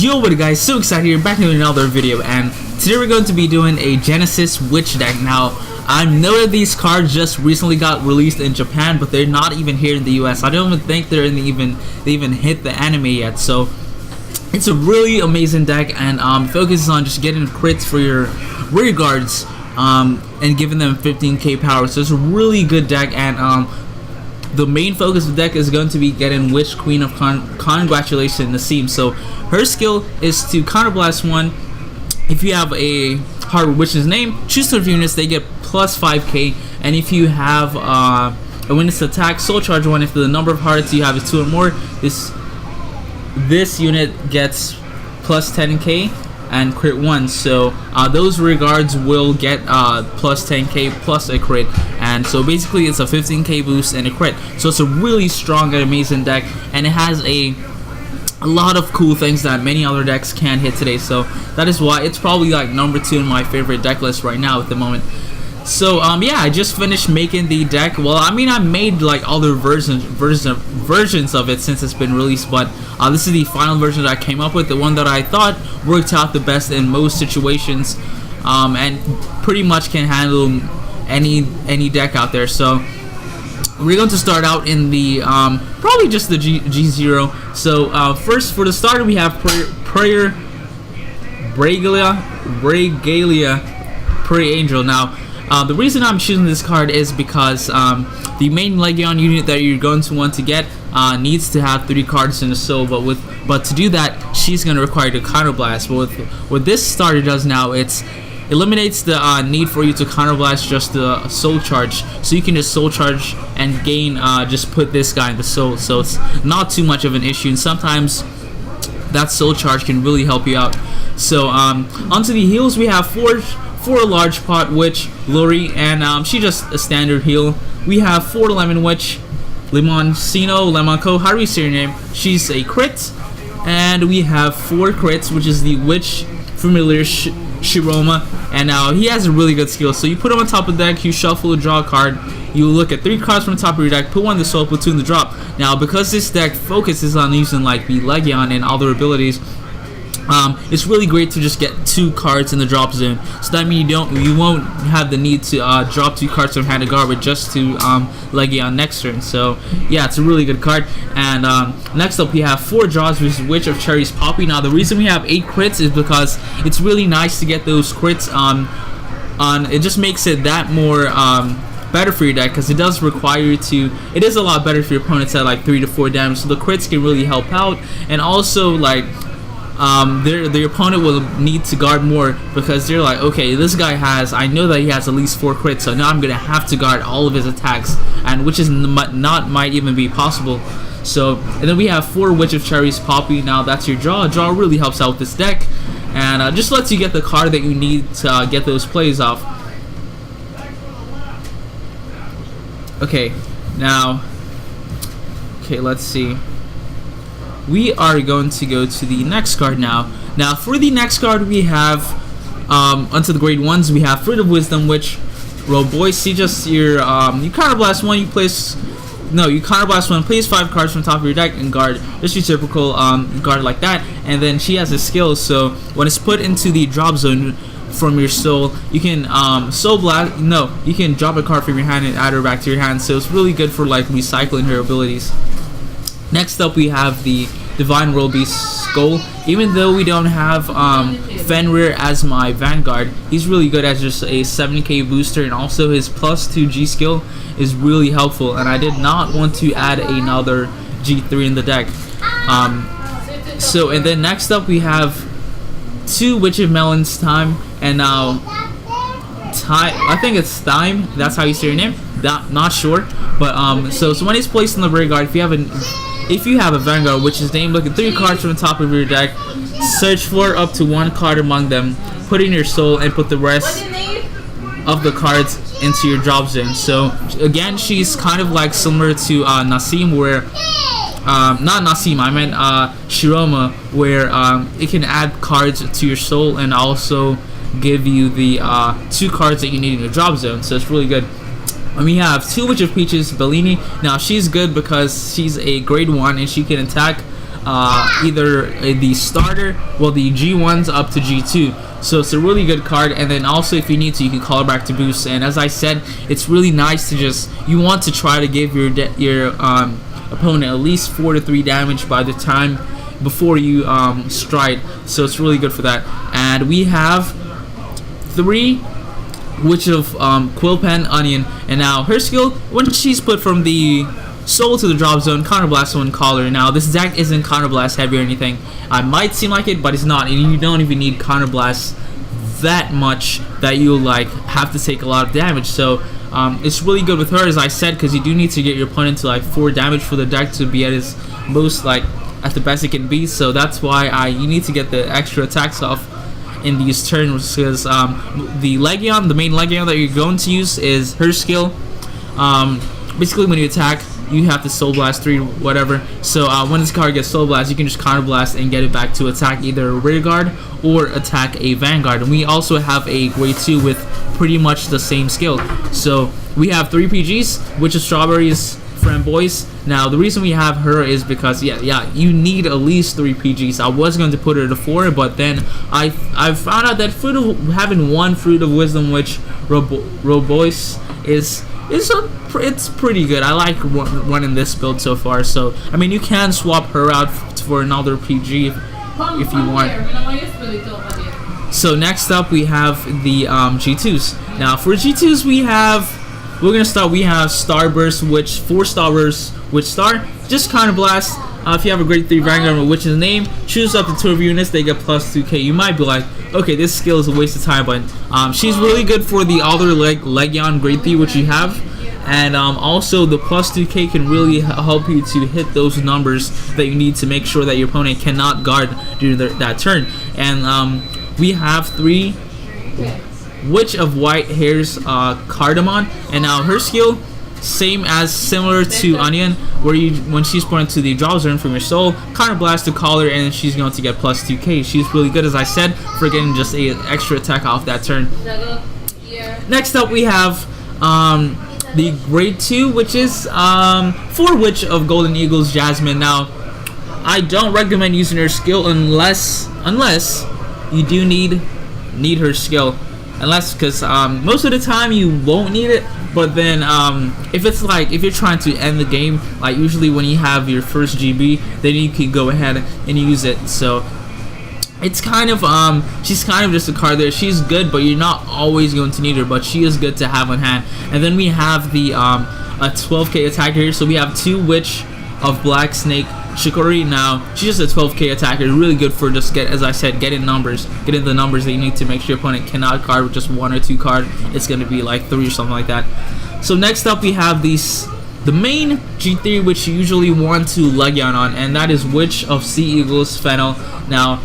Yo, what guys, Suixcide here, back in another video, and today we're going to be doing a Genesis Witch deck. Now, I know that these cards just recently got released in Japan, but they're not even here in the US. I don't even think they're in they even hit the anime yet, so it's a really amazing deck, and focuses on just getting crits for your rear guards and giving them 15k power. So it's a really good deck, and the main focus of the deck is going to be getting Witch Queen of Congratulations, Nasium. So her skill is to counterblast one. If you have a Hard Witch's name, choose 2 of your units, they get plus 5k. And if you have a witness attack, soul charge one. If the number of hearts you have is 2 or more, this unit gets plus 10k and crit 1. So those regards will get plus 10k plus a crit, and so basically it's a 15k boost and a crit. So it's a really strong and amazing deck, and it has a lot of cool things that many other decks can't hit today. So that is why it's probably like number 2 in my favorite deck list right now at the moment. So yeah, I just finished making the deck. Well, I mean, I made like other versions of it since it's been released, but this is the final version that I came up with, the one that I thought worked out the best in most situations, and pretty much can handle any deck out there. So we're going to start out in the probably just the G0. So first, for the starter, we have Prayer Regalia Prairie Angel. Now, the reason I'm choosing this card is because the main Legion unit that you're going to want to get needs to have 3 cards in the soul, but to do that, she's going to require the counterblast. But what this starter does now, it eliminates the need for you to counterblast just the soul charge, so you can just soul charge and gain, just put this guy in the soul, so it's not too much of an issue, and sometimes that soul charge can really help you out. So onto the heals, we have four large pot witch Lori, and she just a standard heal. We have 4 lemon witch Lemonco, how do you say your name? She's a crit. And we have 4 crits, which is the witch familiar Shiroma, and now he has a really good skill. So you put him on top of the deck, you shuffle, draw a card, you look at 3 cards from the top of your deck, put 1 in the soul, put 2 in the drop. Now, because this deck focuses on using like the Legion and other abilities, it's really great to just get 2 cards in the drop zone. So that means you won't have the need to drop 2 cards from hand of garbage just to Legion next turn. So yeah, it's a really good card. And next up, we have 4 draws, which is Witch of Cherries Poppy. Now, the reason we have 8 crits is because it's really nice to get those crits on. It just makes it that more better for your deck, because it does require you to. It is a lot better for your opponents at like 3 to 4 damage. So the crits can really help out, and also like. Their opponent will need to guard more, because they're like, okay, this guy I know that he has at least 4 crits, so now I'm gonna have to guard all of his attacks, and which is might even be possible. So, and then we have 4 Witch of Cherries Poppy. Now that's your draw. Draw really helps out with this deck, and just lets you get the card that you need to get those plays off. Okay, now, let's see. We are going to go to the next card now. Now, for the next card, we have onto the grade 1s. We have Fruit of Wisdom, which boy, see, just your you counterblast 1, you counterblast 1, place 5 cards from the top of your deck and guard. Just your typical guard like that. And then she has a skill, so when it's put into the drop zone from your soul, you can you can drop a card from your hand and add her back to your hand. So it's really good for like recycling her abilities. Next up, we have the Divine World Beast Skull. Even though we don't have Fenrir as my Vanguard, he's really good as just a 70k booster, and also his +2 G skill is really helpful, and I did not want to add another G3 in the deck. And then next up, we have 2 Witch of Melon's Time, and now I think it's Time, that's how you say your name, not sure, but so when it's placed in the rear guard, if you have a Vanguard, which is named, look at 3 cards from the top of your deck, search for up to 1 card among them, put in your soul, and put the rest of the cards into your drop zone. So again, she's kind of like similar to Nasium, where not Nasium, I meant Shiroma, where it can add cards to your soul and also give you the 2 cards that you need in your drop zone. So it's really good. And we have 2 Witch of Peaches, Bellini. Now she's good because she's a grade 1 and she can attack either the starter, well, the G1s up to G2. So it's a really good card. And then also, if you need to, you can call her back to boost. And as I said, it's really nice to you want to try to give your opponent at least 4 to 3 damage by the time before you stride. So it's really good for that. And we have 3 Witch of Quill Pen Onion. And now her skill, when she's put from the soul to the drop zone, counterblast one caller. Now this deck isn't counterblast heavy or anything. It might seem like it, but it's not, and you don't even need counterblast that much that you'll like have to take a lot of damage. So it's really good with her, as I said, because you do need to get your opponent to like 4 damage for the deck to be at its most, like at the best it can be. So that's why you need to get the extra attacks off in these turns, because the Legion, the main Legion that you're going to use, is her skill. Basically, when you attack, you have to Soul Blast 3, whatever. So when this card gets Soul Blast, you can just Counter Blast and get it back to attack either a Rear Guard or attack a Vanguard. And we also have a Grade 2 with pretty much the same skill. So we have 3 PGs, which is Strawberries, Framboise. Now the reason we have her is because yeah, you need at least 3 PGs. I was going to put her to 4, but then I found out that having 1 Fruit of Wisdom, which Roboise it's pretty good. I like running this build so far. So I mean, you can swap her out for another PG if you want. So next up we have the G2s. Now for G2s we have Starburst, which 4 Starburst, which star just Counter Blast. If you have a grade 3 Vanguard with Witch's name, choose up to 2 of your units, they get plus 2k. You might be like, okay, this skill is a waste of time, but she's really good for the other Legion grade 3 which you have. And also the plus 2k can really help you to hit those numbers that you need to make sure that your opponent cannot guard during that turn. And we have 3 Witch of White Hair's Cardamom, and now her skill, similar to Onion, where when she's put into the draw zone from your soul, Counter Blast to call her, and she's going to get plus 2k. She's really good, as I said, for getting just a extra attack off that turn. Next up we have the grade 2, which is 4 Witch of Golden Eagles Jasmine. Now I don't recommend using her skill unless you do need her skill. Because most of the time you won't need it, but then if you're trying to end the game, like usually when you have your first GB, then you can go ahead and use it. So it's kind of she's kind of just a card there. She's good, but you're not always going to need her, but she is good to have on hand. And then we have the a 12k attacker here. So we have 2 Witch of Black Snake Shikori. Now she's just a 12k attacker, really good for just getting the numbers that you need to make sure your opponent cannot card with just 1 or 2 card. It's going to be like 3 or something like that. So next up we have the main G3 which you usually want to Legion on, and that is Witch of Sea Eagles Fennel. Now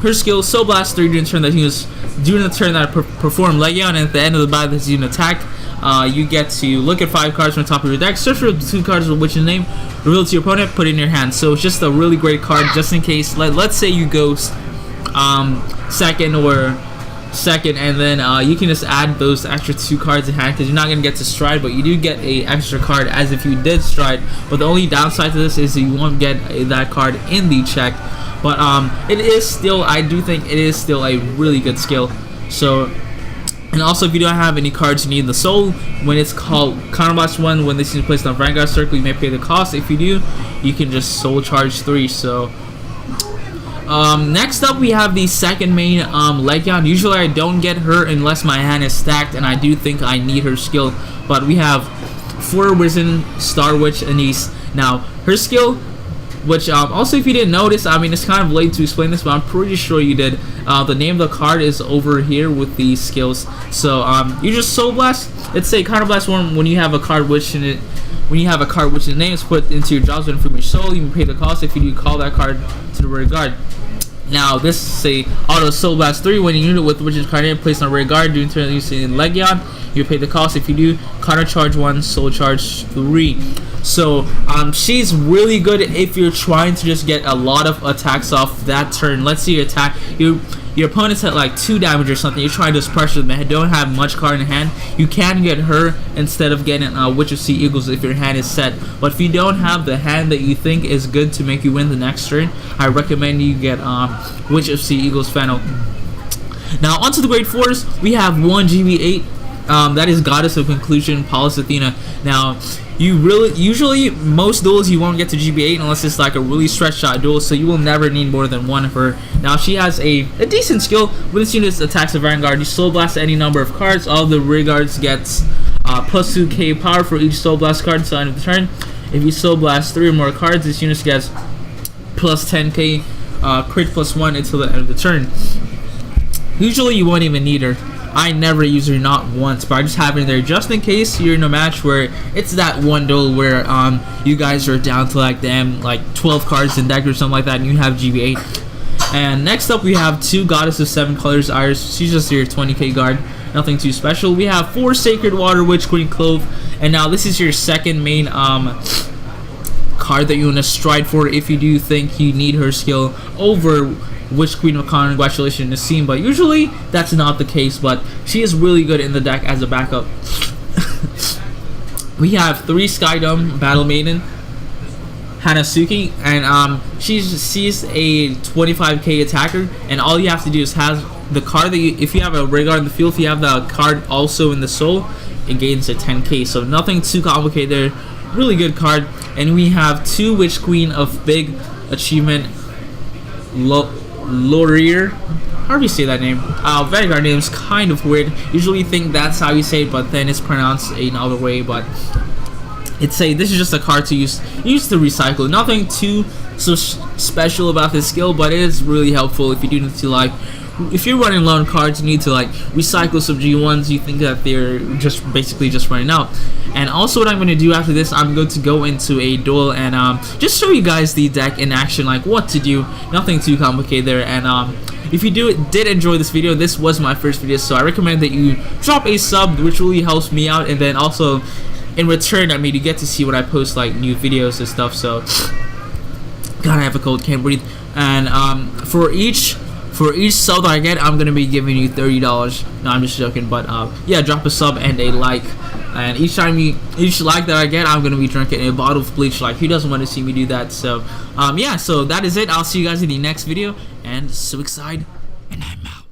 her skill, Soul Blast 3 during the turn that perform Legion, and at the end of the battle that you attack, you get to look at 5 cards from the top of your deck, search for 2 cards with Witch's name, reveal it to your opponent, put it in your hand. So it's just a really great card, just in case. Let's say you go second, and then you can just add those extra 2 cards in hand, because you're not going to get to stride, but you do get a extra card as if you did stride. But the only downside to this is you won't get that card in the check. But I do think it is still a really good skill. So, and also if you don't have any cards you need in the soul, when it's called Counterblast 1, when this is placed on Vanguard Circle, you may pay the cost. If you do, you can just soul charge 3. So next up we have the second main Legion. Usually I don't get her unless my hand is stacked, and I do think I need her skill. But we have 4 Risen Star Witch Anise. Now her skill, which also if you didn't notice, I mean it's kind of late to explain this, but I'm pretty sure you did. The name of the card is over here with these skills. So you just Soul Blast. It's a Counter Blast 1 when you have a card which in it. When you have a card which the name is put into your draw zone from your soul, you can pay the cost. If you do, call that card to the rear guard. Now this is a auto Soul Blast 3 when you unit with which is card name placed on rear guard during turn using Legion. You pay the cost. If you do, counter charge 1, soul charge 3. So she's really good if you're trying to just get a lot of attacks off that turn. Let's say you your opponent's at like 2 damage or something, you're trying to just pressure them and don't have much card in hand, you can get her instead of getting Witch of Sea Eagles if your hand is set. But if you don't have the hand that you think is good to make you win the next turn, I recommend you get Witch of Sea Eagles Fennel. Now onto the grade 4s, we have 1 GB8. That is Goddess of Conclusion, Pallas Athena. Now, usually most duels you won't get to GB8 unless it's like a really stretched out duel, so you will never need more than 1 of her. Now, she has a decent skill. With this unit's attacks of Vanguard, you Soul Blast any number of cards. All the rear guards gets plus 2k power for each Soul Blast card until the end of the turn. If you Soul Blast 3 or more cards, this unit gets plus 10k crit plus 1 until the end of the turn. Usually you won't even need her. I never use her, not once, but I just have her there just in case you're in a match where it's that one duel where you guys are down to like 12 cards in deck or something like that, and you have GB8. And next up we have 2 Goddess of 7 Colors Iris. She's just your 20k guard, nothing too special. We have 4 Sacred Water Witch Queen Clove, and now this is your second main card that you want to stride for if you do think you need her skill over Witch Queen of Congratulations Nasium, but usually that's not the case, but she is really good in the deck as a backup. We have 3 Skydome Battle Maiden Hanasuki, and she's a 25k attacker, and all you have to do is have the card that if you have a Vanguard in the field, if you have the card also in the soul, it gains a 10k, so nothing too complicated there. Really good card. And we have 2 Witch Queen of Big Achievement Laurier. How do you say that name? Vanguard name is kind of weird. Usually you think that's how you say it, but then it's pronounced another way. But this is just a card to use to recycle. Nothing too special about this skill, but it is really helpful if you do need to if you're running low on cards, you need to recycle some G1s. You think that they're basically just running out. And also what I'm going to do after this, I'm going to go into a duel and just show you guys the deck in action, like what to do. Nothing too complicated there. And if you did enjoy this video, this was my first video, so I recommend that you drop a sub, which really helps me out. And then also in return, you get to see when I post new videos and stuff. So God, I have a cold, can't breathe. And for each sub that I get, I'm gonna be giving you $30. No, I'm just joking, but yeah, drop a sub and a like, and each like that I get, I'm gonna be drinking a bottle of bleach. Who doesn't want to see me do that? So yeah, so that is it. I'll see you guys in the next video, and Suixcide, and I'm out.